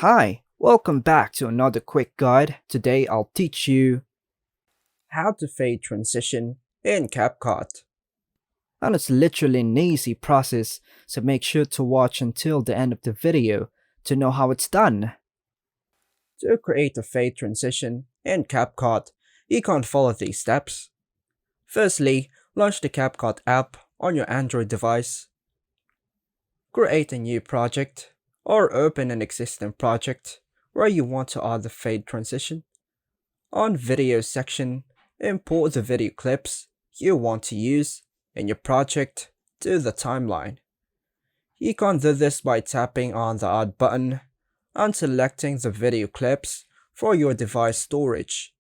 Hi, welcome back to another quick guide. Today I'll teach you how to fade transition in CapCut. And it's literally an easy process, so make sure to watch until the end of the video to know how it's done. To create a fade transition in CapCut, you can follow these steps. Firstly, launch the CapCut app on your Android device. Create a new project or open an existing project where you want to add the fade transition. On Video section, import the video clips you want to use in your project to the timeline. You can do this by tapping on the Add button and selecting the video clips for your device storage.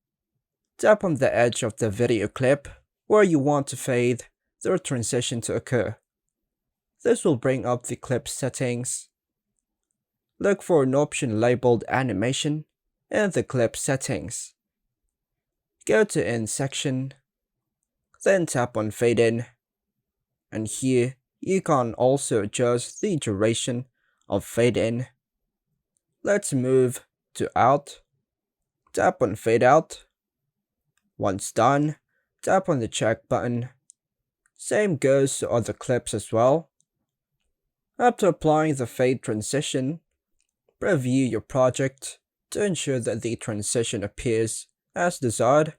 Tap on the edge of the video clip where you want to fade the transition to occur. This will bring up the clip settings. Look for an option labeled Animation in the clip settings. Go to In section, then tap on Fade In, and here you can also adjust the duration of Fade In. Let's move to Out, tap on Fade Out. Once done, tap on the check button. Same goes to other clips as well. After applying the fade transition, preview your project to ensure that the transition appears as desired.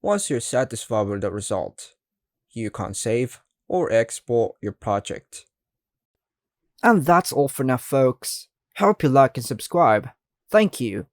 Once you're satisfied with the result, you can save or export your project. And that's all for now, folks. Hope you like and subscribe. Thank you.